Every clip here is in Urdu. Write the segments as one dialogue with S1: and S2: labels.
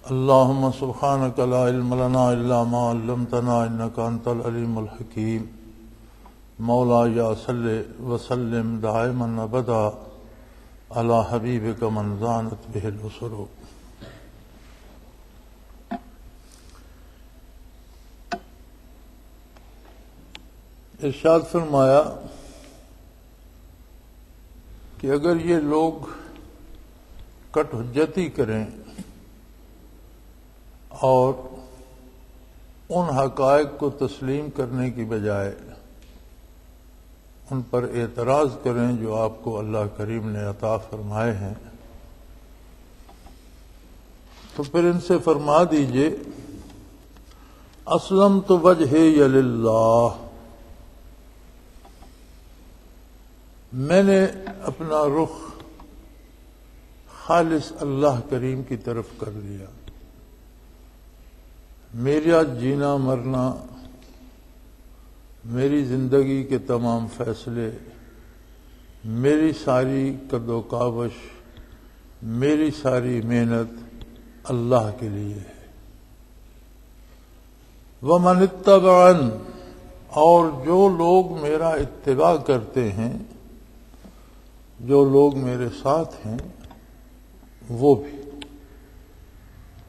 S1: اللهم سبحانك لا علم لنا إلا ما علمتنا إنك أنت العليم الحكيم مولاي صل وسلم دائما أبدا على حبيبك من زانت به البصر. ارشاد فرمایا کہ اگر یہ لوگ کٹ حجتی کریں اور ان حقائق کو تسلیم کرنے کی بجائے ان پر اعتراض کریں جو آپ کو اللہ کریم نے عطا فرمائے ہیں، تو پھر ان سے فرما دیجئے اسلمت وجہی للہ، میں نے اپنا رخ خالص اللہ کریم کی طرف کر لیا. میرا جینا مرنا، میری زندگی کے تمام فیصلے، میری ساری قد و کاوش، میری ساری محنت اللہ کے لیے ہے. وَمَنِ اتَّبَعَنِ، اور جو لوگ میرا اتباع کرتے ہیں، جو لوگ میرے ساتھ ہیں، وہ بھی.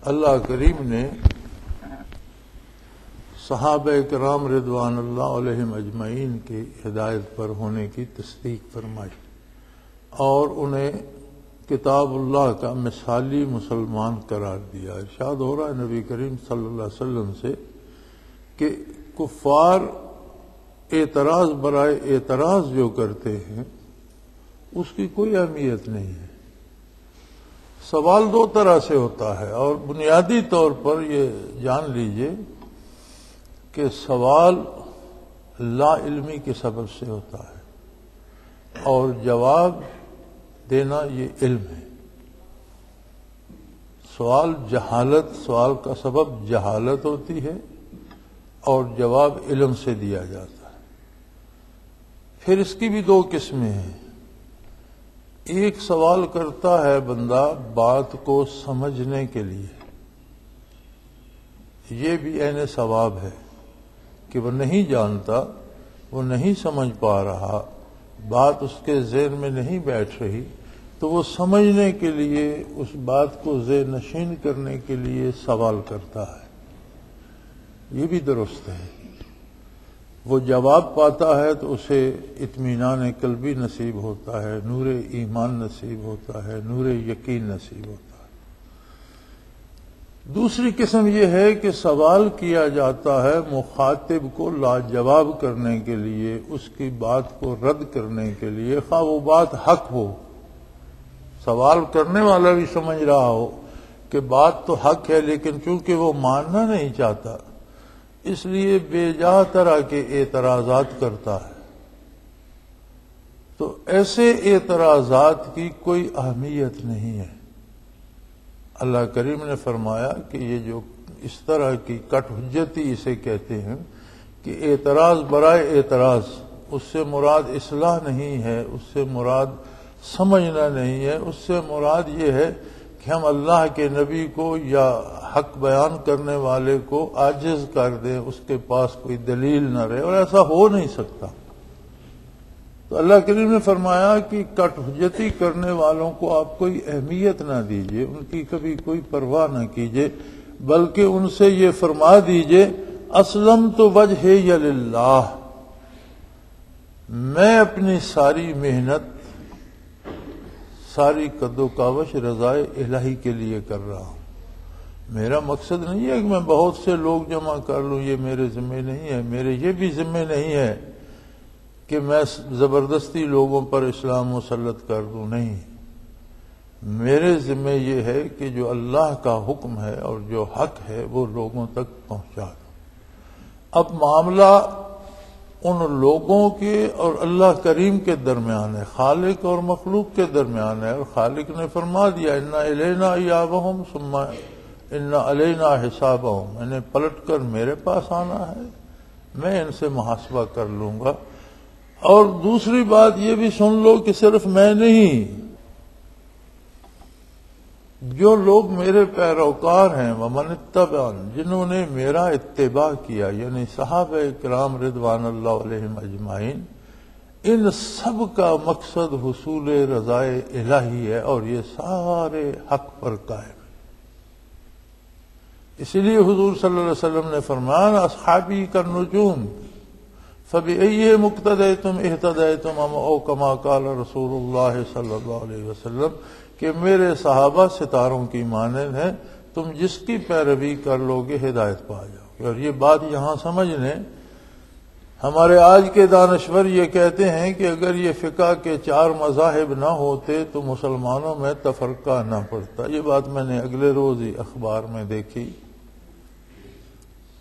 S1: اللہ کریم نے صحابہ کرام رضوان اللہ علیہم اجمعین کی ہدایت پر ہونے کی تصدیق فرمائی اور انہیں کتاب اللہ کا مثالی مسلمان قرار دیا. ارشاد ہو رہا ہے نبی کریم صلی اللہ علیہ وسلم سے کہ کفار اعتراض برائے اعتراض جو کرتے ہیں اس کی کوئی اہمیت نہیں ہے. سوال دو طرح سے ہوتا ہے، اور بنیادی طور پر یہ جان لیجئے کہ سوال لا علمی کے سبب سے ہوتا ہے اور جواب دینا یہ علم ہے. سوال کا سبب جہالت ہوتی ہے اور جواب علم سے دیا جاتا ہے. پھر اس کی بھی دو قسمیں ہیں. ایک سوال کرتا ہے بندہ بات کو سمجھنے کے لیے، یہ بھی عین ثواب ہے کہ وہ نہیں جانتا، وہ نہیں سمجھ پا رہا، بات اس کے ذہن میں نہیں بیٹھ رہی، تو وہ سمجھنے کے لیے، اس بات کو ذہن نشین کرنے کے لیے سوال کرتا ہے. یہ بھی درست ہے. وہ جواب پاتا ہے تو اسے اطمینان قلبی نصیب ہوتا ہے، نور ایمان نصیب ہوتا ہے، نور یقین نصیب ہوتا ہے. دوسری قسم یہ ہے کہ سوال کیا جاتا ہے مخاطب کو لاجواب کرنے کے لیے، اس کی بات کو رد کرنے کے لیے، خواہ وہ بات حق ہو. سوال کرنے والا بھی سمجھ رہا ہو کہ بات تو حق ہے، لیکن چونکہ وہ ماننا نہیں چاہتا اس لیے بے جا طرح کے اعتراضات کرتا ہے. تو ایسے اعتراضات کی کوئی اہمیت نہیں ہے. اللہ کریم نے فرمایا کہ یہ جو اس طرح کی کٹ حجتی اسے کہتے ہیں کہ اعتراض برائے اعتراض، اس سے مراد اصلاح نہیں ہے، اس سے مراد سمجھنا نہیں ہے، اس سے مراد یہ ہے کہ ہم اللہ کے نبی کو یا حق بیان کرنے والے کو عاجز کر دیں، اس کے پاس کوئی دلیل نہ رہے، اور ایسا ہو نہیں سکتا. تو اللہ کریم نے فرمایا کہ کٹ حجتی کرنے والوں کو آپ کوئی اہمیت نہ دیجیے، ان کی کبھی کوئی پرواہ نہ کیجیے، بلکہ ان سے یہ فرما دیجیے اسلمت وجہی للہ، میں اپنی ساری محنت، ساری قد و کاوش رضائے الہی کے لیے کر رہا ہوں. میرا مقصد نہیں ہے کہ میں بہت سے لوگ جمع کر لوں، یہ میرے ذمہ نہیں ہے. میرے یہ بھی ذمہ نہیں ہے کہ میں زبردستی لوگوں پر اسلام مسلط کر دوں. نہیں، میرے ذمہ یہ ہے کہ جو اللہ کا حکم ہے اور جو حق ہے وہ لوگوں تک پہنچا دوں. اب معاملہ ان لوگوں کے اور اللہ کریم کے درمیان ہے، خالق اور مخلوق کے درمیان ہے. اور خالق نے فرما دیا اِنَّ إِلَيْنَا إِيَابَهُمْ ثُمَّ إِنَّ عَلَيْنَا حِسَابَهُمْ، میں نے پلٹ کر میرے پاس آنا ہے، میں ان سے محاسبہ کر لوں گا. اور دوسری بات یہ بھی سن لو کہ صرف میں نہیں، جو لوگ میرے پیروکار ہیں ومن اتبعن، جنہوں نے میرا اتباع کیا، یعنی صحابہ کرام رضوان اللہ علیہم اجمعین، ان سب کا مقصد حصول رضائے الہی ہے اور یہ سارے حق پر قائم ہے۔ اسی لیے حضور صلی اللہ علیہ وسلم نے فرمایا اصحابی کالنجوم فبأیہم اقتدیتم اہتدیتم او کما قال رسول اللہ صلی اللہ علیہ وسلم، کہ میرے صحابہ ستاروں کی مانند ہیں، تم جس کی پیروی کر لو گے ہدایت پا جاؤ گے۔ اور یہ بات یہاں سمجھ لیں، ہمارے آج کے دانشور یہ کہتے ہیں کہ اگر یہ فقہ کے 4 مذاہب نہ ہوتے تو مسلمانوں میں تفرقہ نہ پڑتا۔ یہ بات میں نے اگلے روز ہی اخبار میں دیکھی۔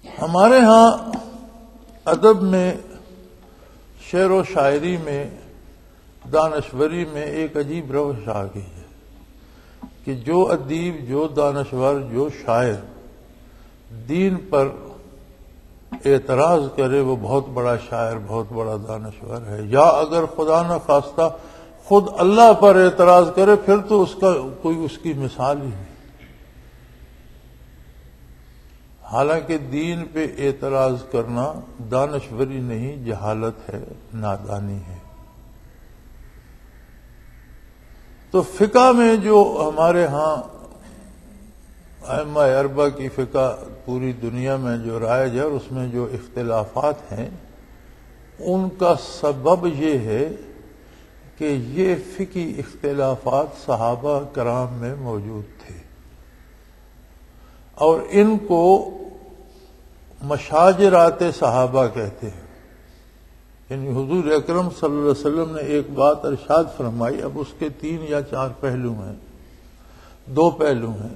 S1: ہمارے ہاں ادب میں، شعر و شاعری میں، دانشوری میں ایک عجیب روش آ گئی ہے کہ جو ادیب، جو دانشور، جو شاعر دین پر اعتراض کرے وہ بہت بڑا شاعر، بہت بڑا دانشور ہے، یا اگر خدا نہ خواستہ خود اللہ پر اعتراض کرے پھر تو اس کا کوئی اس کی مثال ہی نہیں۔ حالانکہ دین پہ اعتراض کرنا دانشوری نہیں، جہالت ہے، نادانی ہے۔ تو فقہ میں جو ہمارے ہاں ائمہ اربعہ کی فقہ پوری دنیا میں جو رائج ہے اور اس میں جو اختلافات ہیں، ان کا سبب یہ ہے کہ یہ فقہی اختلافات صحابہ کرام میں موجود تھے اور ان کو مشاجرات صحابہ کہتے ہیں۔ یعنی حضور اکرم صلی اللہ علیہ وسلم نے ایک بات ارشاد فرمائی، اب اس کے 3 یا 4 پہلو ہیں، 2 پہلو ہیں،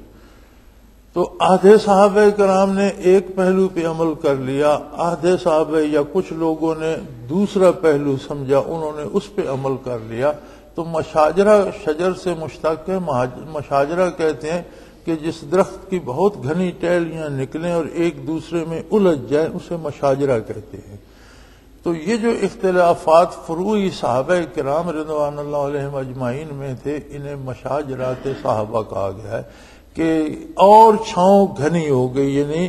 S1: تو آدھے صحابہ کرام نے ایک پہلو پہ عمل کر لیا، آدھے صحابہ یا کچھ لوگوں نے دوسرا پہلو سمجھا، انہوں نے اس پہ عمل کر لیا۔ تو مشاجرہ شجر سے مشتق ہے۔ مشاجرہ کہتے ہیں کہ جس درخت کی بہت گھنی ٹہلیاں نکلیں اور ایک دوسرے میں الجھ جائیں، اسے مشاجرہ کہتے ہیں۔ تو یہ جو اختلافات فروعی صحابہ کرام رضوان اللہ علیہم اجمعین میں تھے، انہیں مشاجرات صحابہ کہا گیا ہے کہ اور چھاؤں گھنی ہو گئی، یعنی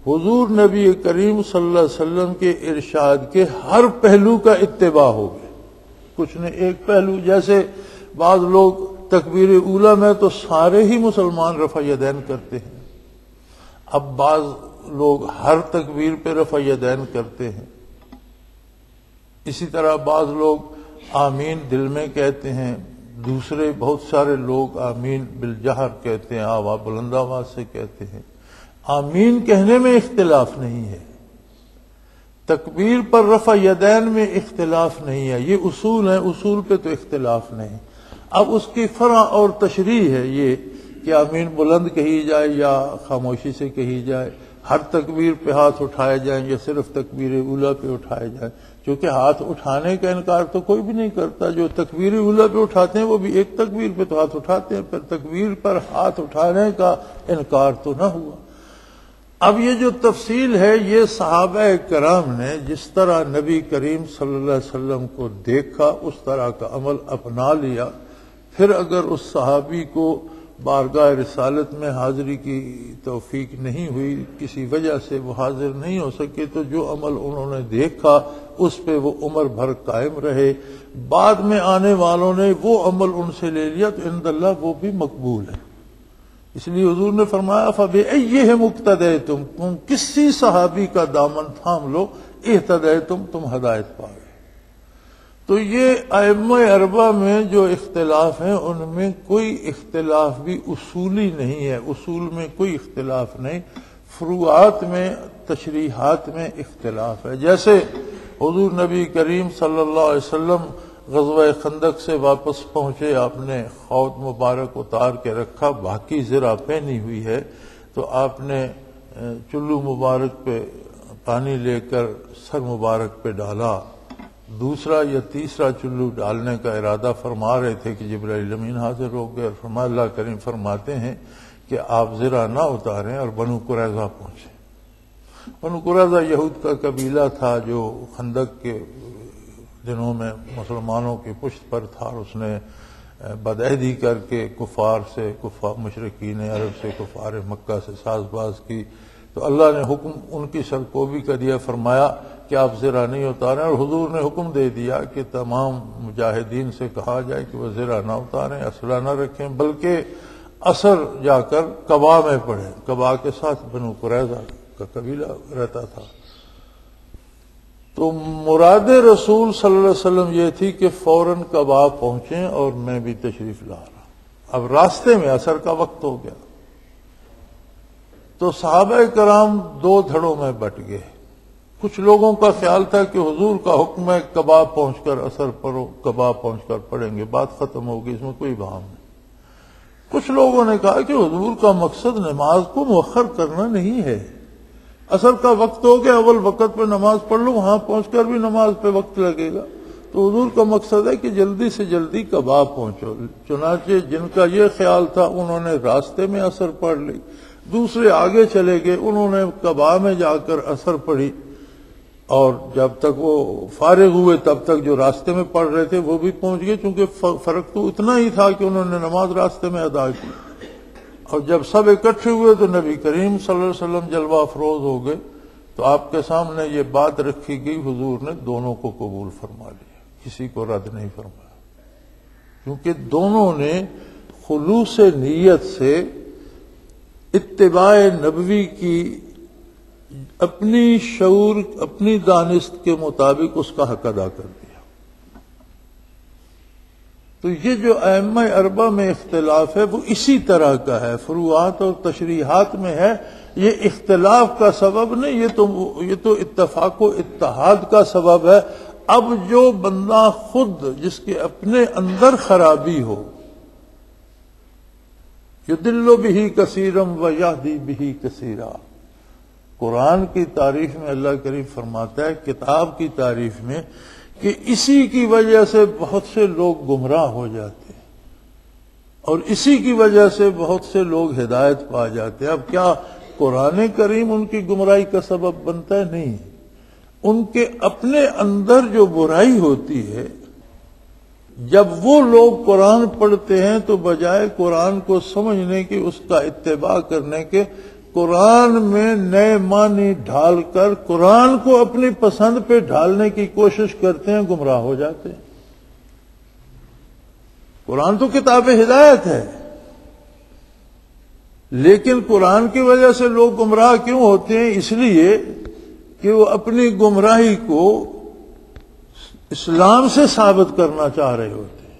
S1: حضور نبی کریم صلی اللہ علیہ وسلم کے ارشاد کے ہر پہلو کا اتباع ہو گیا۔ کچھ نے ایک پہلو، جیسے بعض لوگ تکبیر اولیٰ میں تو سارے ہی مسلمان رفع یدین کرتے ہیں، اب بعض لوگ ہر تکبیر پہ رفع یدین کرتے ہیں۔ اسی طرح بعض لوگ آمین دل میں کہتے ہیں، دوسرے بہت سارے لوگ آمین بالجہر کہتے ہیں، آواز بلند آواز سے کہتے ہیں۔ آمین کہنے میں اختلاف نہیں ہے، تکبیر پر رفع یدین میں اختلاف نہیں ہے، یہ اصول ہیں، اصول پہ تو اختلاف نہیں۔ اب اس کی فرع اور تشریح ہے یہ کہ آمین بلند کہی جائے یا خاموشی سے کہی جائے، ہر تکبیر پہ ہاتھ اٹھائے جائیں یا صرف تکبیر اولیٰ پہ اٹھائے جائیں، کیونکہ ہاتھ اٹھانے کا انکار تو کوئی بھی نہیں کرتا۔ جو تکبیر اولیٰ پہ اٹھاتے ہیں وہ بھی ایک تکبیر پہ تو ہاتھ اٹھاتے ہیں، پھر تکبیر پر ہاتھ اٹھانے کا انکار تو نہ ہوا۔ اب یہ جو تفصیل ہے یہ صحابہ کرام نے جس طرح نبی کریم صلی اللہ علیہ وسلم کو دیکھا اس طرح کا عمل اپنا لیا۔ پھر اگر اس صحابی کو بارگاہ رسالت میں حاضری کی توفیق نہیں ہوئی، کسی وجہ سے وہ حاضر نہیں ہو سکے، تو جو عمل انہوں نے دیکھا اس پہ وہ عمر بھر قائم رہے۔ بعد میں آنے والوں نے وہ عمل ان سے لے لیا تو عند اللہ وہ بھی مقبول ہے۔ اس لیے حضور نے فرمایا فَبِأَيِّهِمْ اقْتَدَيْتُمْ، تم کسی صحابی کا دامن تھام لو، اہتدیتم، تم ہدایت پا گئے۔ تو یہ ائمہ اربعہ میں جو اختلاف ہیں ان میں کوئی اختلاف بھی اصولی نہیں ہے، اصول میں کوئی اختلاف نہیں، فروعات میں، تشریحات میں اختلاف ہے۔ جیسے حضور نبی کریم صلی اللہ علیہ وسلم غزوہ خندق سے واپس پہنچے، آپ نے خود مبارک اتار کے رکھا، باقی زرہ پہنی ہوئی ہے، تو آپ نے چلو مبارک پہ پانی لے کر سر مبارک پہ ڈالا، دوسرا یا تیسرا چلو ڈالنے کا ارادہ فرما رہے تھے کہ جبرائیل امین حاضر ہو گئے اور فرمایا اللہ کریم فرماتے ہیں کہ آپ زرہ نہ اتاریں اور بنو قریظہ پہنچے۔ بنو قریظہ یہود کا قبیلہ تھا جو خندق کے دنوں میں مسلمانوں کی پشت پر تھا، اور اس نے بدعہدی کر کے کفار سے، مشرکین عرب سے، کفار مکہ سے ساز باز کی، تو اللہ نے حکم ان کی سرکوبی کا دیا، فرمایا کہ آپ زرہ نہیں اتاریں، اور حضور نے حکم دے دیا کہ تمام مجاہدین سے کہا جائے کہ وہ زرہ نہ اتاریں، اسلحہ نہ رکھیں، بلکہ اثر جا کر قبا میں پڑھیں۔ قبا کے ساتھ بنو قریظہ کا قبیلہ رہتا تھا۔ تو مراد رسول صلی اللہ علیہ وسلم یہ تھی کہ فوراً قبا پہنچیں، اور میں بھی تشریف لا رہا۔ اب راستے میں عصر کا وقت ہو گیا، تو صحابہ کرام دو دھڑوں میں بٹ گئے۔ کچھ لوگوں کا خیال تھا کہ حضور کا حکم ہے قبا پہنچ کر اثر پڑھو، قبا پہنچ کر پڑھیں گے، بات ختم ہوگی، اس میں کوئی بہام نہیں۔ کچھ لوگوں نے کہا کہ حضور کا مقصد نماز کو مؤخر کرنا نہیں ہے، عصر کا وقت ہو گیا، اول وقت پہ نماز پڑھ لو، وہاں پہنچ کر بھی نماز پہ وقت لگے گا، تو حضور کا مقصد ہے کہ جلدی سے جلدی قبا پہنچو۔ چنانچہ جن کا یہ خیال تھا انہوں نے راستے میں عصر پڑھ لی، دوسرے آگے چلے گئے، انہوں نے قبا میں جا کر عصر پڑھی، اور جب تک وہ فارغ ہوئے تب تک جو راستے میں پڑھ رہے تھے وہ بھی پہنچ گئے، چونکہ فرق تو اتنا ہی تھا کہ انہوں نے نماز راستے میں ادا کی۔ اور جب سب اکٹھے ہوئے تو نبی کریم صلی اللہ علیہ وسلم جلوہ افروز ہو گئے، تو آپ کے سامنے یہ بات رکھی گئی، حضور نے دونوں کو قبول فرما لیا، کسی کو رد نہیں فرمایا، کیونکہ دونوں نے خلوص نیت سے اتباع نبوی کی اپنی شعور، اپنی دانست کے مطابق اس کا حق ادا کر دیا۔ تو یہ جو ائمہ اربعہ میں اختلاف ہے وہ اسی طرح کا ہے، فروعات اور تشریحات میں ہے، یہ اختلاف کا سبب نہیں، یہ تو اتفاق و اتحاد کا سبب ہے۔ اب جو بندہ خود جس کے اپنے اندر خرابی ہو، یضل بہ کثیرا ویہدی بہ کثیرا، قرآن کی تعریف میں اللہ کریم فرماتا ہے، کتاب کی تعریف میں، کہ اسی کی وجہ سے بہت سے لوگ گمراہ ہو جاتے ہیں، اور اسی کی وجہ سے بہت سے لوگ ہدایت پا جاتے ہیں۔ اب کیا قرآن کریم ان کی گمراہی کا سبب بنتا ہے؟ نہیں، ان کے اپنے اندر جو برائی ہوتی ہے، جب وہ لوگ قرآن پڑھتے ہیں تو بجائے قرآن کو سمجھنے کی، اس کا اتباع کرنے کے، قرآن میں نئے معنی ڈھال کر قرآن کو اپنی پسند پہ ڈھالنے کی کوشش کرتے ہیں، گمراہ ہو جاتے ہیں۔ قرآن تو کتاب ہدایت ہے، لیکن قرآن کی وجہ سے لوگ گمراہ کیوں ہوتے ہیں؟ اس لیے کہ وہ اپنی گمراہی کو اسلام سے ثابت کرنا چاہ رہے ہوتے ہیں،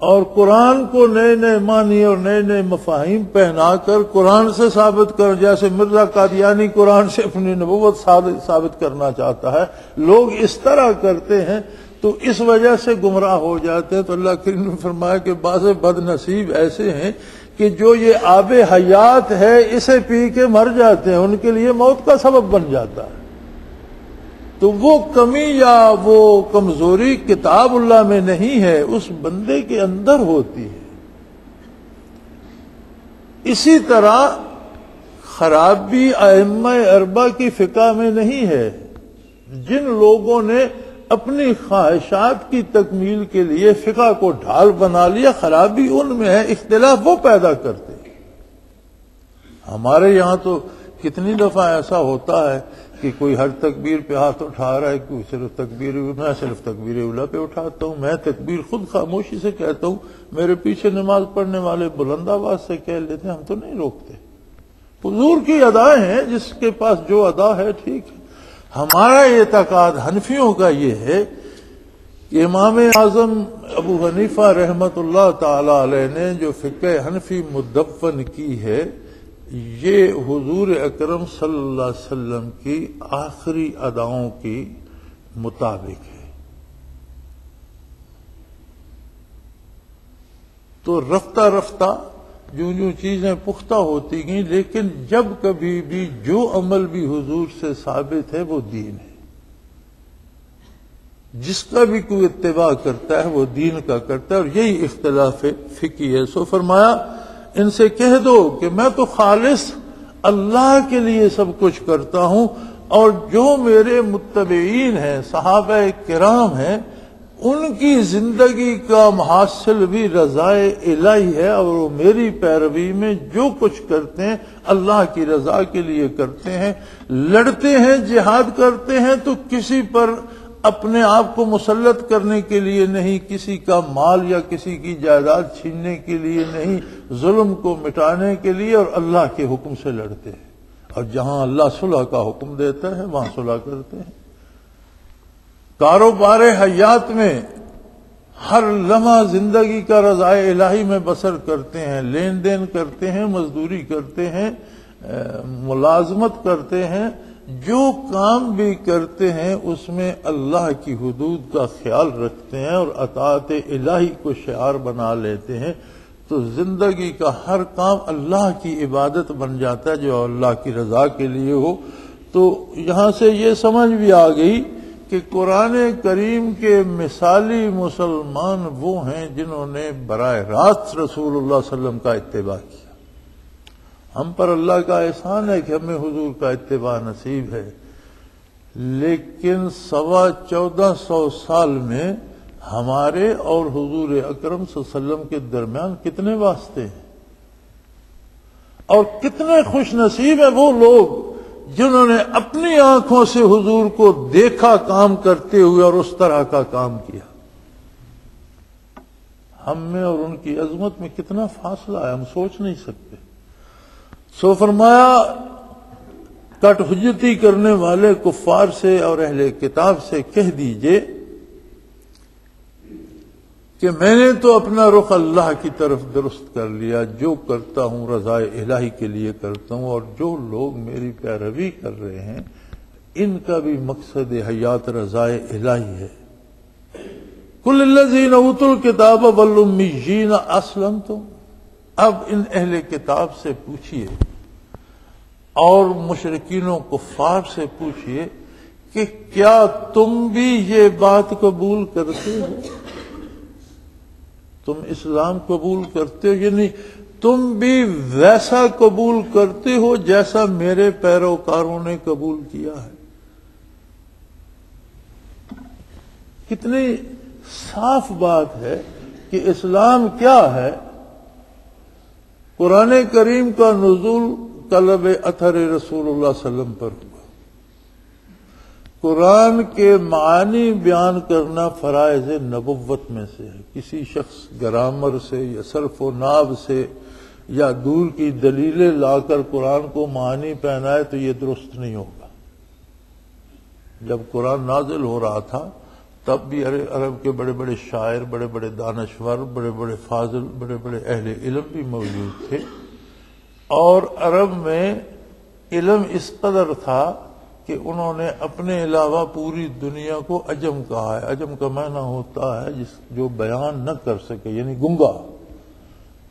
S1: اور قرآن کو نئے نئے معنی اور نئے نئے مفاہیم پہنا کر قرآن سے ثابت کر، جیسے مرزا قادیانی قرآن سے اپنی نبوت ثابت کرنا چاہتا ہے، لوگ اس طرح کرتے ہیں، تو اس وجہ سے گمراہ ہو جاتے ہیں۔ تو اللہ کریم نے فرمایا کہ بعض بد نصیب ایسے ہیں کہ جو یہ آب حیات ہے اسے پی کے مر جاتے ہیں، ان کے لیے موت کا سبب بن جاتا ہے۔ تو وہ کمی یا وہ کمزوری کتاب اللہ میں نہیں ہے، اس بندے کے اندر ہوتی ہے۔ اسی طرح خرابی ائمہ اربعہ کی فقہ میں نہیں ہے۔ جن لوگوں نے اپنی خواہشات کی تکمیل کے لیے فقہ کو ڈھال بنا لیا، خرابی ان میں ہے، اختلاف وہ پیدا کرتے ہیں۔ ہمارے یہاں تو کتنی دفعہ ایسا ہوتا ہے کہ کوئی ہر تکبیر پہ ہاتھ اٹھا رہا ہے، کوئی میں صرف تکبیر اولیٰ پہ اٹھاتا ہوں، میں تکبیر خود خاموشی سے کہتا ہوں، میرے پیچھے نماز پڑھنے والے بلند آواز سے کہہ لیتے ہیں، ہم تو نہیں روکتے۔ حضور کی ادائیں ہیں، جس کے پاس جو ادا ہے ٹھیک ہے۔ ہمارا اعتقاد حنفیوں کا یہ ہے کہ امام اعظم ابو حنیفہ رحمت اللہ تعالی علیہ نے جو فقہ حنفی مدون کی ہے، یہ حضور اکرم صلی اللہ علیہ وسلم کی آخری اداؤں کی مطابق ہے۔ تو رفتہ رفتہ جو چیزیں پختہ ہوتی گئیں، لیکن جب کبھی بھی جو عمل بھی حضور سے ثابت ہے وہ دین ہے۔ جس کا بھی کوئی اتباع کرتا ہے وہ دین کا کرتا ہے، اور یہی اختلاف فقہی ہے۔ سو فرمایا ان سے کہہ دو کہ میں تو خالص اللہ کے لیے سب کچھ کرتا ہوں، اور جو میرے متبعین ہیں، صحابہ کرام ہیں، ان کی زندگی کا حاصل بھی رضائے الہی ہے، اور وہ میری پیروی میں جو کچھ کرتے ہیں اللہ کی رضا کے لیے کرتے ہیں، لڑتے ہیں، جہاد کرتے ہیں تو کسی پر اپنے آپ کو مسلط کرنے کے لیے نہیں، کسی کا مال یا کسی کی جائیداد چھیننے کے لیے نہیں، ظلم کو مٹانے کے لیے اور اللہ کے حکم سے لڑتے ہیں، اور جہاں اللہ صلح کا حکم دیتا ہے وہاں صلح کرتے ہیں۔ کاروبار حیات میں ہر لمحہ زندگی کا رضائے الہی میں بسر کرتے ہیں، لین دین کرتے ہیں، مزدوری کرتے ہیں، ملازمت کرتے ہیں، جو کام بھی کرتے ہیں اس میں اللہ کی حدود کا خیال رکھتے ہیں اور اطاعت الہی کو شعار بنا لیتے ہیں، تو زندگی کا ہر کام اللہ کی عبادت بن جاتا ہے جو اللہ کی رضا کے لیے ہو۔ تو یہاں سے یہ سمجھ بھی آ گئی کہ قرآن کریم کے مثالی مسلمان وہ ہیں جنہوں نے براہ راست رسول اللہ صلی اللہ علیہ وسلم کا اتباع کیا۔ ہم پر اللہ کا احسان ہے کہ ہمیں حضور کا اتباع نصیب ہے، لیکن 1450 سال میں ہمارے اور حضور اکرم صلی اللہ علیہ وسلم کے درمیان کتنے واسطے ہیں، اور کتنے خوش نصیب ہیں وہ لوگ جنہوں نے اپنی آنکھوں سے حضور کو دیکھا کام کرتے ہوئے اور اس طرح کا کام کیا۔ ہم میں اور ان کی عظمت میں کتنا فاصلہ ہے، ہم سوچ نہیں سکتے۔ سو فرمایا کٹ حجتی کرنے والے کفار سے اور اہل کتاب سے کہہ دیجئے کہ میں نے تو اپنا رخ اللہ کی طرف درست کر لیا، جو کرتا ہوں رضائے الہی کے لیے کرتا ہوں، اور جو لوگ میری پیروی کر رہے ہیں ان کا بھی مقصد حیات رضائے الہی ہے۔ قل للذین اوتوا الکتاب والامیین اسلمتم، اب ان اہل کتاب سے پوچھئے اور مشرکین و کفار سے پوچھئے کہ کیا تم بھی یہ بات قبول کرتے ہو؟ تم اسلام قبول کرتے ہو، یعنی تم بھی ویسا قبول کرتے ہو جیسا میرے پیروکاروں نے قبول کیا ہے؟ کتنی صاف بات ہے کہ اسلام کیا ہے۔ قرآن کریم کا نزول طلب اثر رسول اللہ صلی اللہ علیہ وسلم پر ہوا۔ قرآن کے معانی بیان کرنا فرائض نبوت میں سے ہے۔ کسی شخص گرامر سے یا صرف و نحو سے یا دور کی دلیلیں لا کر قرآن کو معانی پہنائے تو یہ درست نہیں ہوگا۔ جب قرآن نازل ہو رہا تھا تب بھی عرب کے بڑے بڑے شاعر، بڑے بڑے دانشور، بڑے بڑے فاضل، بڑے بڑے اہل علم بھی موجود تھے، اور عرب میں علم اس قدر تھا کہ انہوں نے اپنے علاوہ پوری دنیا کو عجم کہا ہے۔ عجم کا معنی ہوتا ہے جو بیان نہ کر سکے، یعنی گنگا۔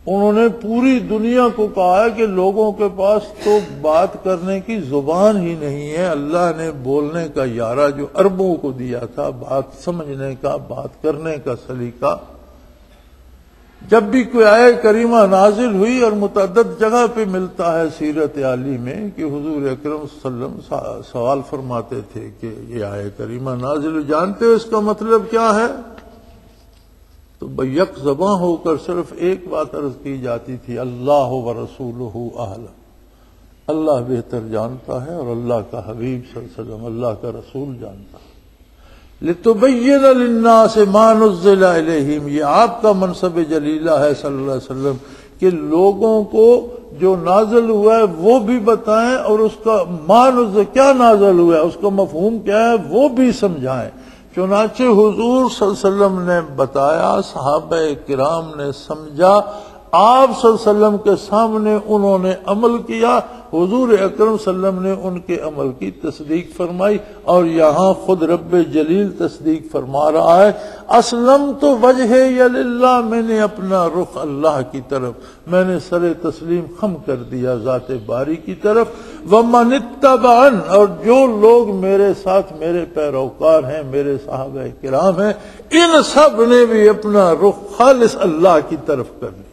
S1: انہوں نے پوری دنیا کو کہا ہے کہ لوگوں کے پاس تو بات کرنے کی زبان ہی نہیں ہے، اللہ نے بولنے کا یارہ جو عربوں کو دیا تھا، بات سمجھنے کا، بات کرنے کا سلیقہ۔ جب بھی کوئی آیہ کریمہ نازل ہوئی، اور متعدد جگہ پہ ملتا ہے سیرت عالی میں کہ حضور اکرم صلی اللہ علیہ وسلم سوال فرماتے تھے کہ یہ آیہ کریمہ نازل ہوئی، جانتے ہو اس کا مطلب کیا ہے؟ تو بیک زباں ہو کر صرف ایک بات عرض کی جاتی تھی، اللہ و رسولہ اعلم، اللہ بہتر جانتا ہے اور اللہ کا حبیب صلی اللہ علیہ وسلم، اللہ کا رسول جانتا ہے۔ لِتُبَيِّنَ لِلنَّاسِ مَا نُزِّلَ إِلَيْهِمْ، یہ آپ کا منصب جلیلہ ہے صلی اللہ علیہ وسلم کہ لوگوں کو جو نازل ہوا ہے وہ بھی بتائیں، اور اس کا ما نزل کیا نازل ہوا ہے، اس کا مفہوم کیا ہے وہ بھی سمجھائیں۔ چنانچہ حضور صلی اللہ علیہ وسلم نے بتایا، صحابہ کرام نے سمجھا، آپ صلی اللہ علیہ وسلم کے سامنے انہوں نے عمل کیا، حضور اکرم صلی اللہ علیہ وسلم نے ان کے عمل کی تصدیق فرمائی، اور یہاں خود رب جلیل تصدیق فرما رہا ہے، اسلمت وجہی للہ، میں نے اپنا رخ اللہ کی طرف، میں نے سر تسلیم خم کر دیا ذات باری کی طرف، ومن اتبعن، اور جو لوگ میرے ساتھ میرے پیروکار ہیں، میرے صحابہ کرام ہیں، ان سب نے بھی اپنا رخ خالص اللہ کی طرف کر لیا۔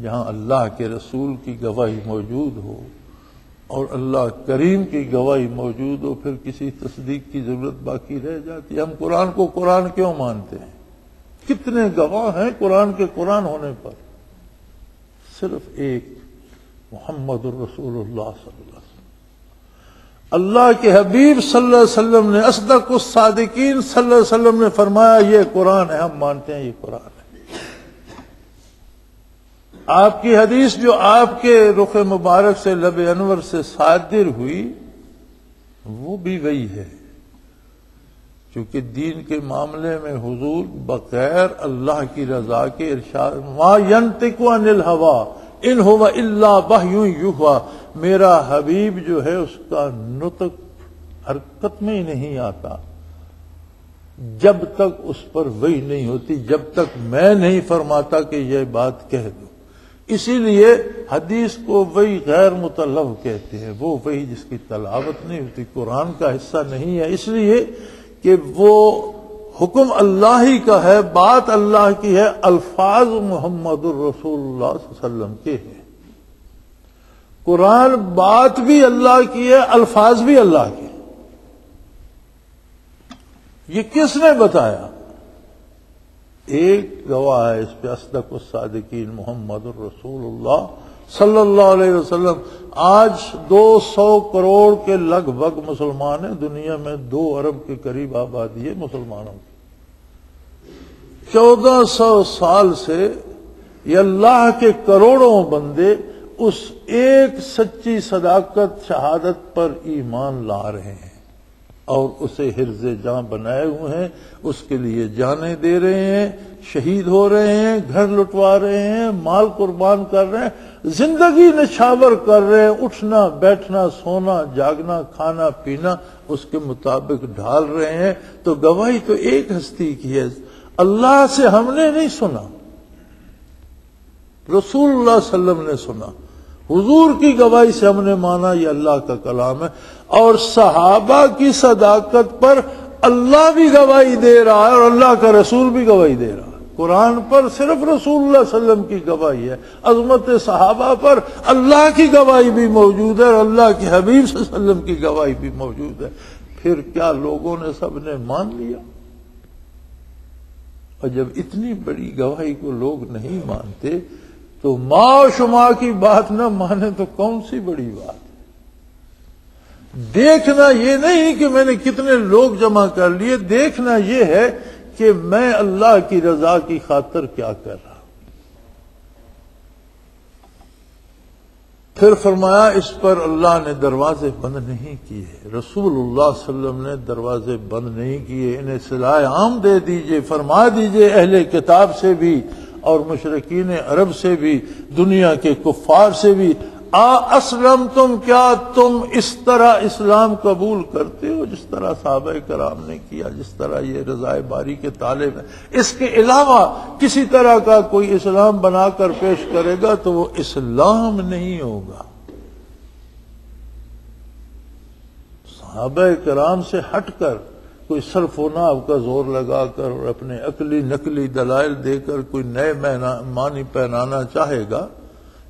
S1: جہاں اللہ کے رسول کی گواہی موجود ہو اور اللہ کریم کی گواہی موجود ہو، پھر کسی تصدیق کی ضرورت باقی رہ جاتی ہے؟ ہم قرآن کو قرآن کیوں مانتے ہیں؟ کتنے گواہ ہیں قرآن کے قرآن ہونے پر؟ صرف ایک، محمد الرسول اللہ صلی اللہ علیہ وسلم۔ اللہ کے حبیب صلی اللہ علیہ وسلم نے، اصدق الصادقین صلی اللہ علیہ وسلم نے فرمایا یہ قرآن ہے، ہم مانتے ہیں یہ قرآن ہے۔ آپ کی حدیث جو آپ کے رخ مبارک سے لب انور سے صادر ہوئی وہ بھی وہی ہے، کیونکہ دین کے معاملے میں حضور بغیر اللہ کی رضا کے ارشاد، ما ینطق عن الہوی ان هو الا وحی یوحی، میرا حبیب جو ہے اس کا نطق حرکت میں ہی نہیں آتا جب تک اس پر وحی نہیں ہوتی، جب تک میں نہیں فرماتا کہ یہ بات کہہ دو۔ اسی لیے حدیث کو وحی غیر مطلب کہتے ہیں، وہ وحی جس کی تلاوت نہیں ہوتی، قرآن کا حصہ نہیں ہے، اس لیے کہ وہ حکم اللہ ہی کا ہے، بات اللہ کی ہے، الفاظ محمد الرسول اللہ صلی اللہ علیہ وسلم کے ہیں۔ قرآن بات بھی اللہ کی ہے، الفاظ بھی اللہ کے۔ یہ کس نے بتایا؟ ایک گواہ ہے اس پہ، اصدق الصادقین محمد الرسول اللہ صلی اللہ علیہ وسلم۔ آج 200 کروڑ کے لگ بھگ مسلمان ہیں، دنیا میں 2 ارب کے قریب آبادی ہے مسلمانوں کی۔ 1400 سال سے یہ اللہ کے کروڑوں بندے اس ایک سچی صداقت شہادت پر ایمان لا رہے ہیں اور اسے حرز جاں بنائے ہوئے ہیں، اس کے لیے جانیں دے رہے ہیں، شہید ہو رہے ہیں، گھر لٹوا رہے ہیں، مال قربان کر رہے ہیں، زندگی نچھاور کر رہے ہیں، اٹھنا بیٹھنا سونا جاگنا کھانا پینا اس کے مطابق ڈھال رہے ہیں۔ تو گواہی تو ایک ہستی کی ہے، اللہ سے ہم نے نہیں سنا، رسول اللہ صلی اللہ علیہ وسلم نے سنا، حضور کی گواہی سے ہم نے مانا یہ اللہ کا کلام ہے۔ اور صحابہ کی صداقت پر اللہ بھی گواہی دے رہا ہے اور اللہ کا رسول بھی گواہی دے رہا ہے۔ قرآن پر صرف رسول اللہ صلی اللہ علیہ وسلم کی گواہی ہے، عظمت صحابہ پر اللہ کی گواہی بھی موجود ہے اور اللہ کے حبیب صلی اللہ علیہ وسلم کی گواہی بھی موجود ہے۔ پھر کیا لوگوں نے سب نے مان لیا؟ اور جب اتنی بڑی گواہی کو لوگ نہیں مانتے تو ماں و شما کی بات نہ مانے تو کون سی بڑی بات؟ دیکھنا یہ نہیں کہ میں نے کتنے لوگ جمع کر لیے، دیکھنا یہ ہے کہ میں اللہ کی رضا کی خاطر کیا کر رہا ہوں۔ پھر فرمایا اس پر اللہ نے دروازے بند نہیں کیے، رسول اللہ صلی اللہ علیہ وسلم نے دروازے بند نہیں کیے، انہیں صلاح عام دے دیجئے، فرما دیجئے اہل کتاب سے بھی اور مشرکین عرب سے بھی، دنیا کے کفار سے بھی، اسلم تم، کیا تم اس طرح اسلام قبول کرتے ہو جس طرح صحابہ کرام نے کیا، جس طرح یہ رضائے باری کے طالب ہیں؟ اس کے علاوہ کسی طرح کا کوئی اسلام بنا کر پیش کرے گا تو وہ اسلام نہیں ہوگا۔ صحابہ کرام سے ہٹ کر کوئی صرف و نحو کا زور لگا کر اور اپنے عقلی نقلی دلائل دے کر کوئی نئے معنی پہنانا چاہے گا،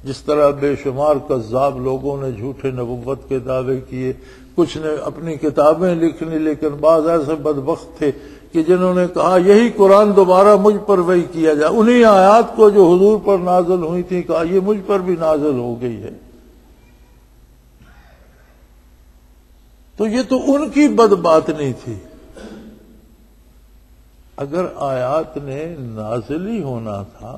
S1: جس طرح بے شمار کذاب لوگوں نے جھوٹے نبوت کے دعوے کیے، کچھ نے اپنی کتابیں لکھنی، لیکن بعض ایسے بدبخت تھے کہ جنہوں نے کہا یہی قرآن دوبارہ مجھ پر وحی کیا جائے، انہی آیات کو جو حضور پر نازل ہوئی تھی کہا یہ مجھ پر بھی نازل ہو گئی ہے۔ تو یہ تو ان کی بد بات نہیں تھی۔ اگر آیات نے نازل ہی ہونا تھا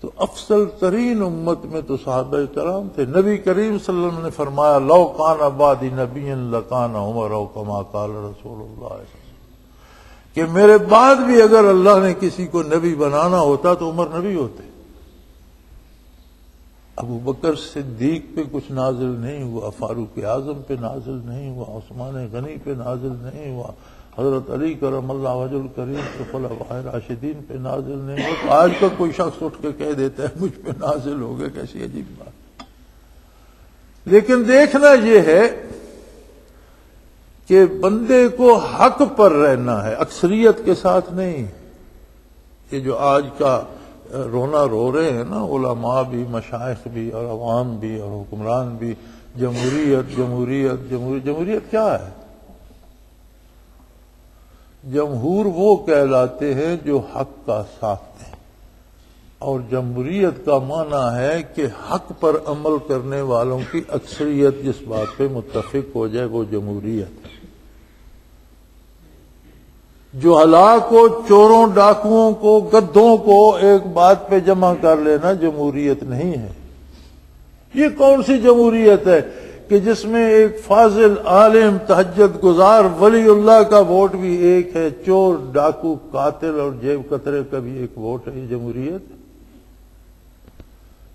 S1: تو افضل ترین امت میں تو صحابہ کرام تھے۔ نبی کریم صلی اللہ علیہ وسلم نے فرمایا لو کان بعدی نبی لکان عمر او کما قال رسول اللہ صلی اللہ علیہ وسلم، کہ میرے بعد بھی اگر اللہ نے کسی کو نبی بنانا ہوتا تو عمر نبی ہوتے۔ ابو بکر صدیق پہ کچھ نازل نہیں ہوا، فاروق اعظم پہ نازل نہیں ہوا، عثمان غنی پہ نازل نہیں ہوا، حضرت علی کرم اللہ وجہ الکریم کے خلفائے راشدین پہ نازل نہیں ہوا۔ تو آج کا کوئی شخص اٹھ کے کہہ دیتا ہے مجھ پہ نازل ہو گئے، کیسی عجیب بات۔ لیکن دیکھنا یہ ہے کہ بندے کو حق پر رہنا ہے، اکثریت کے ساتھ نہیں۔ یہ جو آج کا رونا رو رہے ہیں نا علماء بھی، مشائخ بھی اور عوام بھی اور حکمران بھی، جمہوریت جمہوریت جمہوریت جمہوریت کیا ہے؟ جمہور وہ کہلاتے ہیں جو حق کا ساتھ دیں، اور جمہوریت کا معنی ہے کہ حق پر عمل کرنے والوں کی اکثریت جس بات پہ متفق ہو جائے وہ جمہوریت ہے۔ جو ہلاک کو، چوروں ڈاکوؤں کو، گدھوں کو ایک بات پہ جمع کر لینا جمہوریت نہیں ہے۔ یہ کون سی جمہوریت ہے کہ جس میں ایک فاضل عالم تہجد گزار ولی اللہ کا ووٹ بھی ایک ہے، چور ڈاکو قاتل اور جیب کترے کا بھی ایک ووٹ ہے؟ یہ جمہوریت؟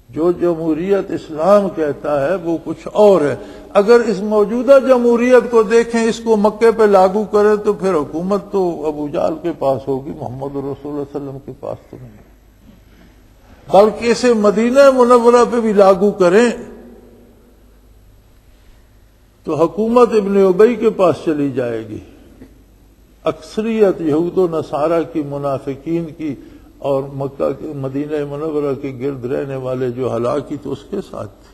S1: جو جمہوریت اسلام کہتا ہے وہ کچھ اور ہے۔ اگر اس موجودہ جمہوریت کو دیکھیں، اس کو مکے پہ لاگو کریں تو پھر حکومت تو ابو جہل کے پاس ہوگی، محمد رسول اللہ صلی اللہ علیہ وسلم کے پاس تو نہیں، بلکہ اسے مدینہ منورہ پہ بھی لاگو کریں تو حکومت ابن ابی کے پاس چلی جائے گی، اکثریت یہود و نصارہ کی، منافقین کی، اور مکہ کے مدینہ منورہ کے گرد رہنے والے جو ہلاکی تو اس کے ساتھ تھے۔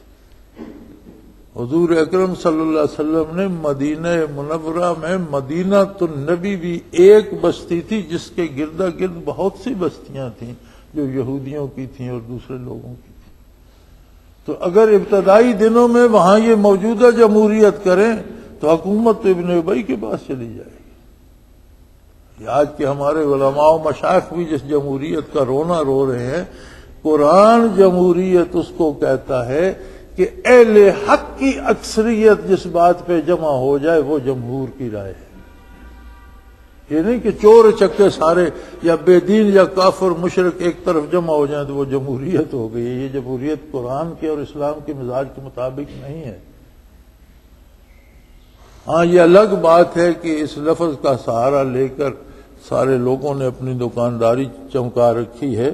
S1: حضور اکرم صلی اللہ علیہ وسلم نے مدینہ منورہ میں مدینہ النبی بھی ایک بستی تھی جس کے گردا گرد بہت سی بستیاں تھیں جو یہودیوں کی تھیں اور دوسرے لوگوں کی تھیں۔ تو اگر ابتدائی دنوں میں وہاں یہ موجودہ جمہوریت کریں تو حکومت تو ابن ابی کے پاس چلی جائے گی۔ آج کے ہمارے علماء و مشائخ بھی جس جمہوریت کا رونا رو رہے ہیں، قرآن جمہوریت اس کو کہتا ہے کہ اہل حق کی اکثریت جس بات پہ جمع ہو جائے وہ جمہور کی رائے ہے۔ یہ نہیں کہ چور چکے سارے یا بے دین یا کافر مشرک ایک طرف جمع ہو جائیں تو وہ جمہوریت ہو گئی۔ یہ جمہوریت قرآن کے اور اسلام کے مزاج کے مطابق نہیں ہے۔ ہاں یہ الگ بات ہے کہ اس لفظ کا سہارا لے کر سارے لوگوں نے اپنی دکانداری چمکا رکھی ہے،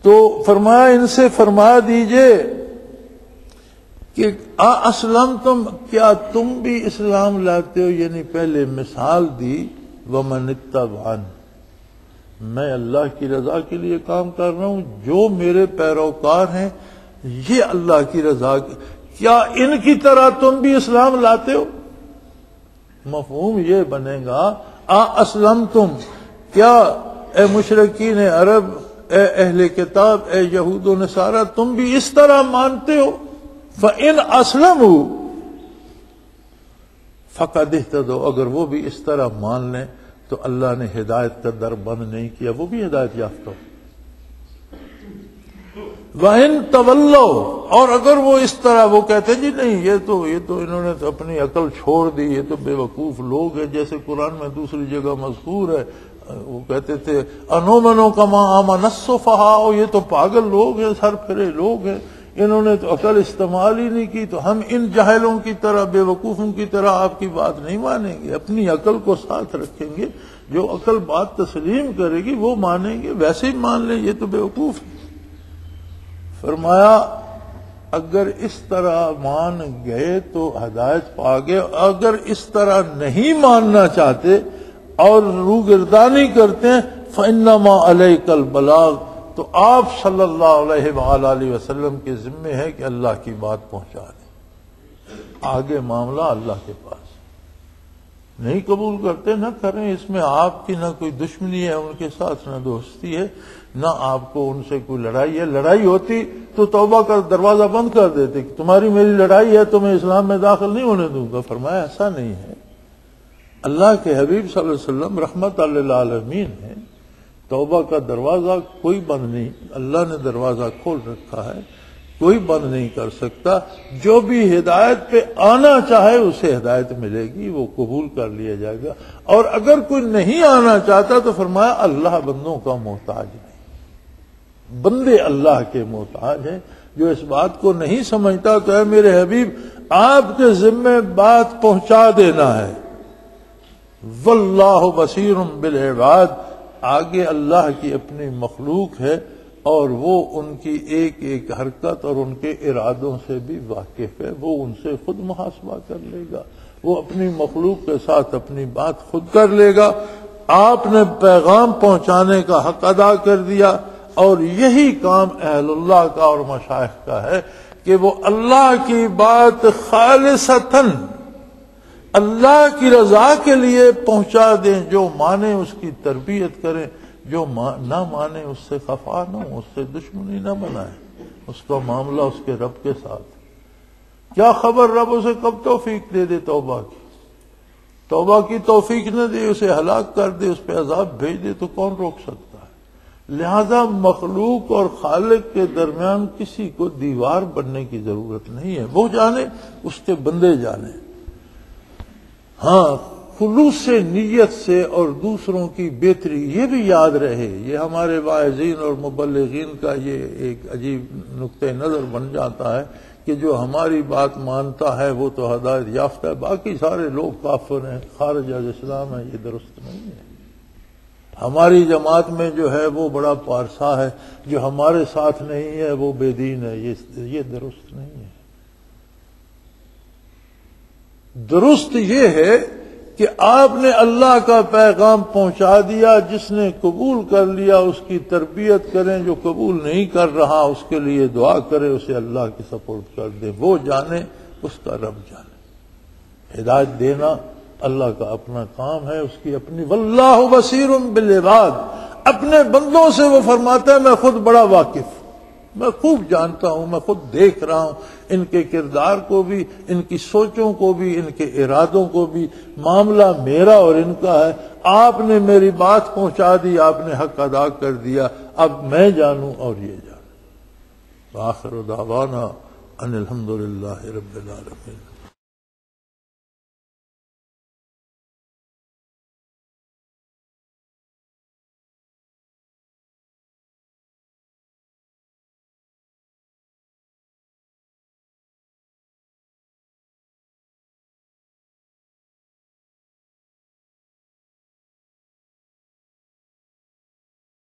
S1: تو فرمایا ان سے فرما دیجئے کہ اسلم تم، کیا تم بھی اسلام لاتے ہو؟ یعنی پہلے مثال دی، ومن اتبعن، میں اللہ کی رضا کے لیے کام کر رہا ہوں، جو میرے پیروکار ہیں یہ اللہ کی رضا، کیا ان کی طرح تم بھی اسلام لاتے ہو؟ مفہوم یہ بنے گا اسلم تم، کیا اے مشرکین عرب، اے اہل کتاب، اے یہود و نصارہ، تم بھی اس طرح مانتے ہو؟ فَإِنْ أَسْلَمُوا فَقَدْ اهْتَدَوْا، اگر وہ بھی اس طرح مان لیں تو اللہ نے ہدایت کا در بند نہیں کیا، وہ بھی ہدایت یافتہ ہو۔ وَإِنْ تَوَلَّوْا، اور اگر وہ اس طرح وہ کہتے جی نہیں یہ تو انہوں نے تو اپنی عقل چھوڑ دی، یہ تو بے وقوف لوگ ہیں، جیسے قرآن میں دوسری جگہ مذکور ہے، وہ کہتے تھے انومنو کما آمن السفہاء، یہ تو پاگل لوگ ہیں، سر پھرے لوگ ہیں، انہوں نے تو عقل استعمال ہی نہیں کی، تو ہم ان جاہلوں کی طرح، بے وقوفوں کی طرح آپ کی بات نہیں مانیں گے، اپنی عقل کو ساتھ رکھیں گے، جو عقل بات تسلیم کرے گی وہ مانیں گے، ویسے ہی مان لیں یہ تو بے وقوف ہے۔ فرمایا اگر اس طرح مان گئے تو ہدایت پا گئے، اگر اس طرح نہیں ماننا چاہتے اور روگردانی کرتے ہیں فَإِنَّمَا عَلَيْكَ الْبَلَاغُ، تو آپ صلی اللہ علیہ وآلہ وسلم کے ذمے ہے کہ اللہ کی بات پہنچا دیں، آگے معاملہ اللہ کے پاس۔ نہیں قبول کرتے نہ کریں، اس میں آپ کی نہ کوئی دشمنی ہے ان کے ساتھ، نہ دوستی ہے، نہ آپ کو ان سے کوئی لڑائی ہے۔ لڑائی ہوتی تو توبہ کا دروازہ بند کر دیتے کہ تمہاری میری لڑائی ہے تو میں اسلام میں داخل نہیں ہونے دوں گا۔ فرمایا ایسا نہیں ہے، اللہ کے حبیب صلی اللہ علیہ وسلم رحمت للعالمین ہے، توبہ کا دروازہ کوئی بند نہیں، اللہ نے دروازہ کھول رکھا ہے، کوئی بند نہیں کر سکتا۔ جو بھی ہدایت پہ آنا چاہے اسے ہدایت ملے گی، وہ قبول کر لیا جائے گا، اور اگر کوئی نہیں آنا چاہتا تو فرمایا اللہ بندوں کا محتاج نہیں، بندے اللہ کے محتاج ہیں۔ جو اس بات کو نہیں سمجھتا تو اے میرے حبیب آپ کے ذمے بات پہنچا دینا ہے۔ واللہ بصیر بالعباد، آگے اللہ کی اپنی مخلوق ہے اور وہ ان کی ایک ایک حرکت اور ان کے ارادوں سے بھی واقف ہے، وہ ان سے خود محاسبہ کر لے گا، وہ اپنی مخلوق کے ساتھ اپنی بات خود کر لے گا۔ آپ نے پیغام پہنچانے کا حق ادا کر دیا، اور یہی کام اہل اللہ کا اور مشائخ کا ہے کہ وہ اللہ کی بات خالصتاً اللہ کی رضا کے لیے پہنچا دیں، جو مانے اس کی تربیت کریں، جو نہ مانے اس سے خفا نہ ہو، اس سے دشمنی نہ بنائیں، اس کا معاملہ اس کے رب کے ساتھ۔ کیا خبر رب اسے کب توفیق دے دے توبہ کی توفیق نہ دے، اسے ہلاک کر دے، اس پہ عذاب بھیج دے تو کون روک سکتا ہے؟ لہذا مخلوق اور خالق کے درمیان کسی کو دیوار بننے کی ضرورت نہیں ہے، وہ جانے، اس کے بندے جانے۔ ہاں، خلوص سے، نیت سے اور دوسروں کی بہتری، یہ بھی یاد رہے، یہ ہمارے واعظین اور مبلغین کا یہ ایک عجیب نقطہ نظر بن جاتا ہے کہ جو ہماری بات مانتا ہے وہ تو ہدایت یافتہ ہے، باقی سارے لوگ کافر ہیں، خارج از اسلام ہیں۔ یہ درست نہیں ہے۔ ہماری جماعت میں جو ہے وہ بڑا پارسا ہے، جو ہمارے ساتھ نہیں ہے وہ بے دین ہے، یہ درست نہیں ہے۔ درست یہ ہے کہ آپ نے اللہ کا پیغام پہنچا دیا، جس نے قبول کر لیا اس کی تربیت کریں، جو قبول نہیں کر رہا اس کے لیے دعا کرے، اسے اللہ کی سپورٹ کر دے، وہ جانے، اس کا رب جانے۔ ہدایت دینا اللہ کا اپنا کام ہے، اس کی اپنی، واللہ بصیر بالعباد، اپنے بندوں سے وہ فرماتا ہے میں خود بڑا واقف، میں خوب جانتا ہوں، میں خود دیکھ رہا ہوں ان کے کردار کو بھی، ان کی سوچوں کو بھی، ان کے ارادوں کو بھی، معاملہ میرا اور ان کا ہے۔ آپ نے میری بات پہنچا دی، آپ نے حق ادا کر دیا، اب میں جانوں اور یہ جانوں۔ وآخر دعوانا ان الحمدللہ رب العالمین۔